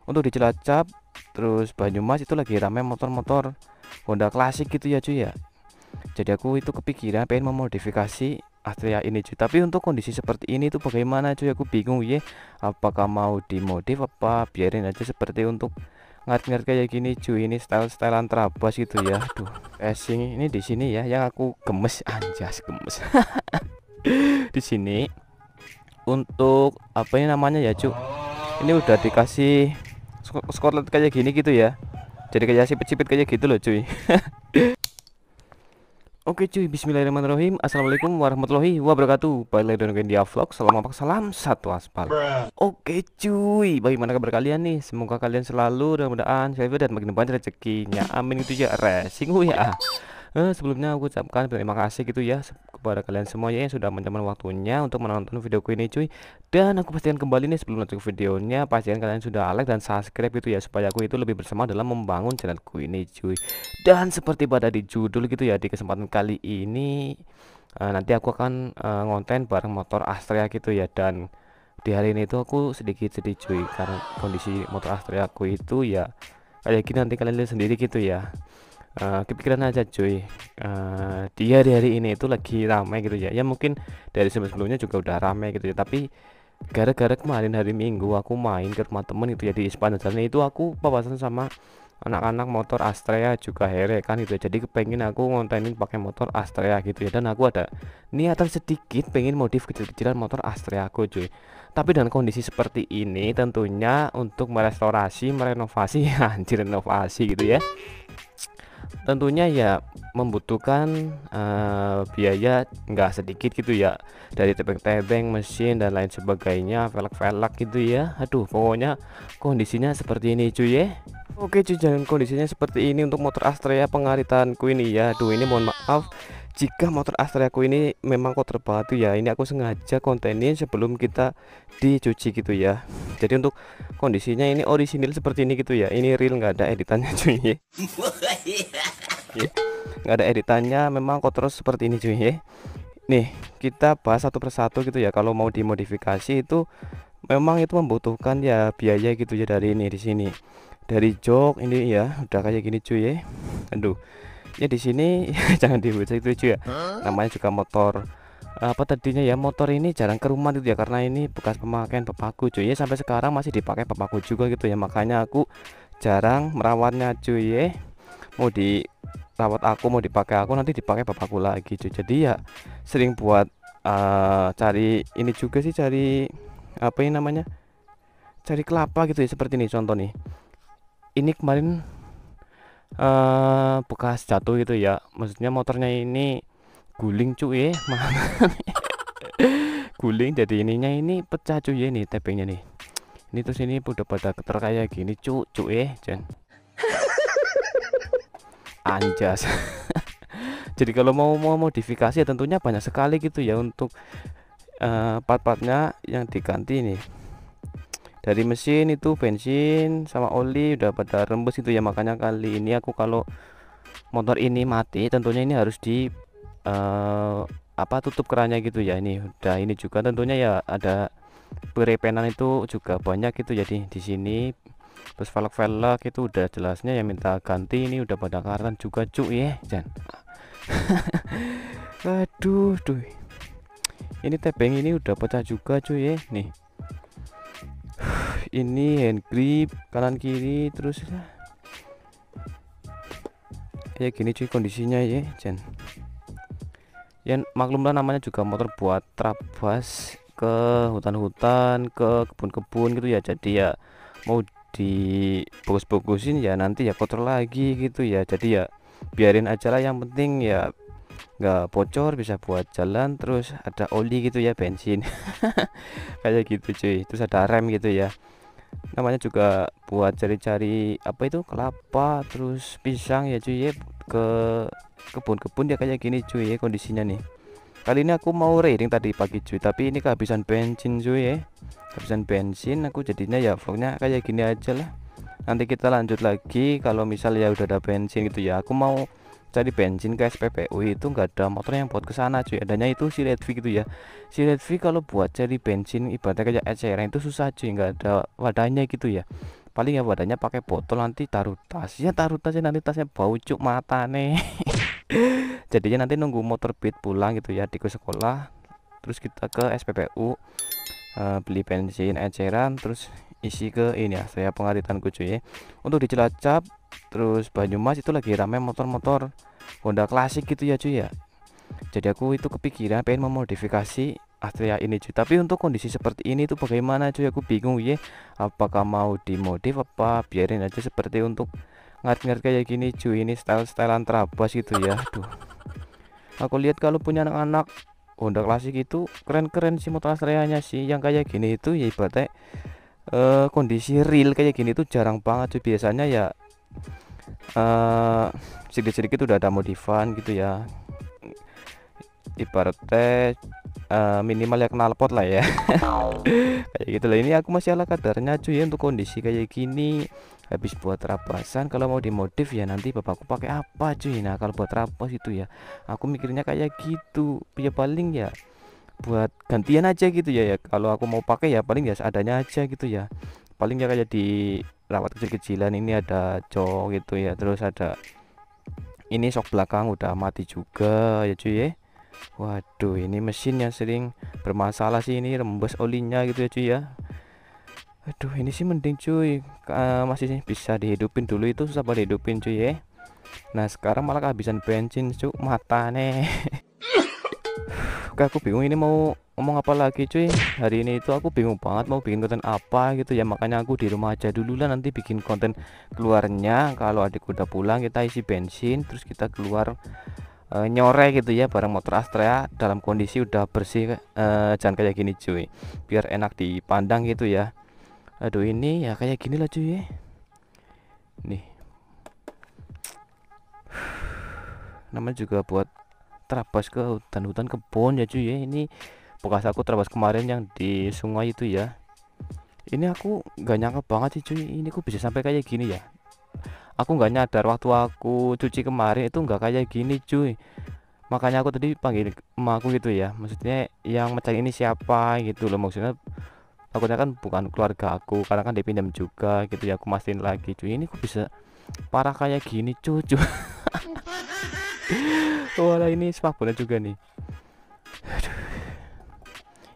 Untuk di Cilacap terus Banyumas itu lagi ramai motor-motor Honda klasik gitu ya cuy ya. Jadi aku itu kepikiran pengen memodifikasi Astrea ini cuy. Tapi untuk kondisi seperti ini tuh bagaimana cuy? Aku bingung ya. Apakah mau dimodif apa biarin aja seperti untuk ngat-ngat kayak gini cuy. Ini style-stylean terabas gitu ya. Aduh, racing ini di sini ya yang aku gemes anjas gemes. Di sini untuk apa ini namanya ya cuy. Ini udah dikasih Scotland kayak gini gitu ya. Jadi kayak sipit-sipit kayak gitu loh cuy. Oke cuy, bismillahirrahmanirrahim. Assalamualaikum warahmatullahi wabarakatuh. Balik lagi dengan dia vlog. Salam satu aspal. Oke cuy, bagaimana kabar kalian nih? Semoga kalian selalu mudah-mudahan sehat dan makin banyak rezekinya. Amin itu ya racing ya. Sebelumnya aku ucapkan terima kasih gitu ya kepada kalian semuanya yang sudah menyempatkan waktunya untuk menonton videoku ini cuy. Dan aku pastikan kembali nih sebelum lanjut ke videonya, pastikan kalian sudah like dan subscribe gitu ya supaya aku itu lebih bersemangat dalam membangun channelku ini cuy. Dan seperti pada di judul gitu ya, di kesempatan kali ini nanti aku akan ngonten bareng motor Astrea gitu ya. Dan di hari ini tuh aku sedikit sedih cuy karena kondisi motor Astrea aku itu ya kayak gini, nanti kalian lihat sendiri gitu ya. Kepikiran aja cuy, dia di hari ini itu lagi ramai gitu ya. Ya mungkin dari sebelumnya juga udah ramai gitu ya, tapi gara-gara kemarin hari Minggu aku main ke rumah temen gitu ya di Ispan dan itu aku papasan sama anak-anak motor Astrea juga here kan gitu ya. Jadi kepengen aku ngontenin pakai motor Astrea gitu ya, dan aku ada niatan sedikit pengen modif kecil-kecilan motor Astrea aku cuy. Tapi dengan kondisi seperti ini tentunya untuk merestorasi merenovasi anjir renovasi gitu ya, tentunya ya membutuhkan biaya nggak sedikit gitu ya, dari tebeng-tebeng mesin dan lain sebagainya, velg-velg gitu ya. Aduh pokoknya kondisinya seperti ini cuy ya. Oke cuy, jangan kondisinya seperti ini untuk motor Astrea pengaritanku ini ya. Aduh ini mohon maaf jika motor Astrea ku ini memang kotor banget tuh ya. Ini aku sengaja kontenin sebelum kita dicuci gitu ya. Jadi untuk kondisinya ini orisinil seperti ini gitu ya. Ini real nggak ada editannya cuy ya. Ya, nggak ada editannya, memang kotor seperti ini cuy ya. Nih kita bahas satu persatu gitu ya. Kalau mau dimodifikasi itu memang itu membutuhkan ya biaya gitu ya. Dari ini di sini dari jok ini ya udah kayak gini cuy ya. Aduh ya di sini jangan dihujat itu cuy ya, namanya juga motor apa tadinya ya, motor ini jarang ke rumah gitu ya karena ini bekas pemakaian papaku cuy ya, sampai sekarang masih dipakai papaku juga gitu ya, makanya aku jarang merawatnya cuy ya. Mau dirawat aku, mau dipakai aku, nanti dipakai papaku lagi cuy. Jadi ya sering buat cari ini juga sih, cari apa ini namanya, cari kelapa gitu ya. Seperti ini contoh nih, ini kemarin bekas jatuh gitu ya, maksudnya motornya ini guling cuy ya. Guling jadi ininya ini pecah cuy ya, ini tebengnya nih. Ini terus ini udah pada keter kayak gini cuy ya Jan anjas. Jadi kalau mau modifikasi ya tentunya banyak sekali gitu ya untuk part-partnya yang diganti nih. Dari mesin itu bensin sama oli udah pada rembes itu ya, makanya kali ini aku kalau motor ini mati tentunya ini harus di apa tutup kerannya gitu ya. Ini udah ini juga tentunya ya ada perepenan itu juga banyak gitu, jadi di sini terus velg-velg itu udah jelasnya ya minta ganti, ini udah pada karan juga cuy ya Jan. Aduh duh, ini tebeng ini udah pecah juga cuy ya nih. Ini hand grip kanan kiri terus kayak gini cuy kondisinya ya Jan. Ya maklumlah namanya juga motor buat trabas ke hutan-hutan, ke kebun-kebun gitu ya. Jadi ya mau dibagus-bagusin ya nanti ya kotor lagi gitu ya. Jadi ya biarin aja lah, yang penting ya nggak bocor, bisa buat jalan, terus ada oli gitu ya, bensin. Kayak gitu cuy. Terus ada rem gitu ya, namanya juga buat cari-cari apa itu kelapa terus pisang ya cuy ya, ke kebun-kebun ya kayak gini cuy ya kondisinya nih. Kali ini aku mau raiding tadi pagi cuy, tapi ini kehabisan bensin cuy ya, kehabisan bensin. Aku jadinya ya vlognya kayak gini aja lah, nanti kita lanjut lagi kalau misal ya udah ada bensin gitu ya. Aku mau cari bensin ke SPBU, itu nggak ada motor yang buat ke sana cuy, adanya itu si Redvi gitu ya. Si Redvi kalau buat cari bensin ibaratnya kayak eceran itu susah cuy, nggak ada wadahnya gitu ya. paling ya badannya pakai botol, nanti taruh tas ya, taruh tasnya nanti tasnya bau cuk mata nih. Jadinya nanti nunggu motor Beat pulang gitu ya, di ke sekolah, terus kita ke SPBU, beli bensin eceran, terus isi ke ini ya, saya pengaritanku cuy ya. Untuk di Cilacap terus Banyumas itu lagi rame motor-motor Honda klasik gitu ya cuy ya. Jadi aku itu kepikiran pengen memodifikasi Astrea ini cuy, tapi untuk kondisi seperti ini tuh bagaimana cuy, aku bingung ya, apakah mau dimodif apa biarin aja seperti untuk ngat-ngat kayak gini cuy. Ini style-stylean terabas gitu ya. Aduh, aku lihat kalau punya anak-anak Honda klasik itu keren-keren sih motor Astrea-nya sih, yang kayak gini itu ya ibaratnya kondisi real kayak gini tuh jarang banget cuy. Biasanya ya sedikit-sedikit udah ada modifan gitu ya, ibaratnya minimal ya knalpot lah ya. Kayak gitu lah. Ini aku masih ala kadarnya cuy ya, untuk kondisi kayak gini. Habis buat terapasan, kalau mau dimodif ya nanti bapakku pakai apa cuy. Nah kalau buat terapas itu ya aku mikirnya kayak gitu ya, paling ya buat gantian aja gitu ya. Kalau aku mau pakai ya paling ya seadanya aja gitu ya, paling ya kayak di rawat kecil-kecilan. Ini ada jok gitu ya, terus ada ini sok belakang udah mati juga ya cuy ya. Waduh, ini mesin yang sering bermasalah sih, ini rembes olinya gitu ya cuy ya. Aduh, ini sih mending cuy, masih bisa dihidupin, dulu itu susah banget dihidupin cuy ya. Nah sekarang malah kehabisan bensin cuy, mata nih. Oke, aku bingung ini mau ngomong apa lagi cuy. Hari ini itu aku bingung banget mau bikin konten apa gitu ya, makanya aku di rumah aja dulu lah, nanti bikin konten keluarnya kalau adik udah pulang kita isi bensin terus kita keluar nyore gitu ya bareng motor Astrea dalam kondisi udah bersih, jangan kayak gini cuy, biar enak dipandang gitu ya. Aduh, ini ya kayak gini lah cuy ya. Nih namanya juga buat terabas ke hutan-hutan kebun ya cuy ya. Ini bekas aku terabas kemarin yang di sungai itu ya. Ini aku nggak nyangka banget sih cuy, ini kok bisa sampai kayak gini ya. Aku nggak nyadar waktu aku cuci kemarin itu nggak kayak gini cuy, makanya aku tadi panggil emakku gitu ya, maksudnya yang mencari ini siapa gitu loh, maksudnya takutnya kan bukan keluarga aku karena kan dipinjam juga gitu ya. Aku mastiin lagi cuy, ini kok bisa parah kayak gini cuy. Wah ini spakbolnya juga nih. Aduh.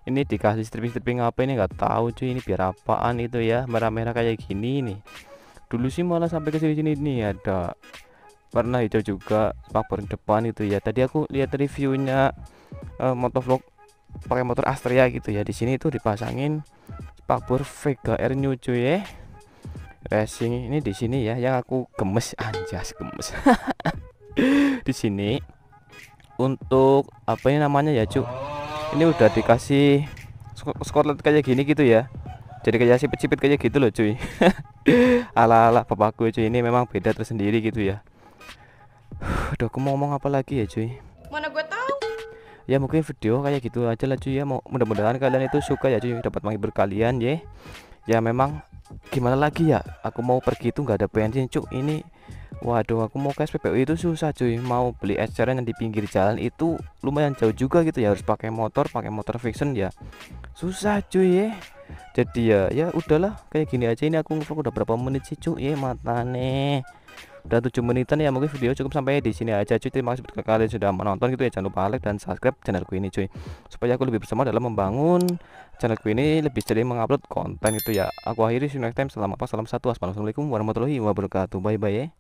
Ini dikasih stripping apa ini nggak tahu cuy, ini biar apaan itu ya, merah-merah kayak gini nih. Dulu sih malah sampai ke sini nih ada warna hijau juga spakbor depan itu ya. Tadi aku lihat reviewnya motovlog pakai motor Astrea gitu ya, di sini tuh dipasangin spakbor Vega R New cuy ya. Racing ini di sini ya, yang aku gemes anjas gemes. Di sini untuk apa ini namanya ya cuy, ini udah dikasih skotlet kayak gini gitu ya, jadi kayak sipit-sipit kayak gitu loh cuy. Ala-ala bapakku cuy, ini memang beda tersendiri gitu ya. Udah, aku mau ngomong apa lagi ya cuy, Mana gue tahu. ya mungkin video kayak gitu aja lah cuy ya. Mudah-mudahan kalian itu suka ya cuy, dapat menghibur kalian ya. Ya memang gimana lagi ya, aku mau pergi itu nggak ada bensin cuy. Ini waduh, aku mau ke SPBU itu susah cuy, mau beli eceran yang di pinggir jalan itu lumayan jauh juga gitu ya, harus pakai motor fiction ya, susah cuy ya. Jadi ya udahlah kayak gini aja. Ini aku ngevlog udah berapa menit sih cuy ya, mata nih udah 7 menitan ya. Mungkin video cukup sampai di sini aja cuy. Terima kasih buat kalian sudah menonton gitu ya, jangan lupa like dan subscribe channelku ini cuy, supaya aku lebih bersama dalam membangun channelku ini lebih sering mengupload konten gitu ya. Aku akhiri, see you next time. Salam apa, salam satu, assalamualaikum warahmatullahi wabarakatuh, bye bye ya.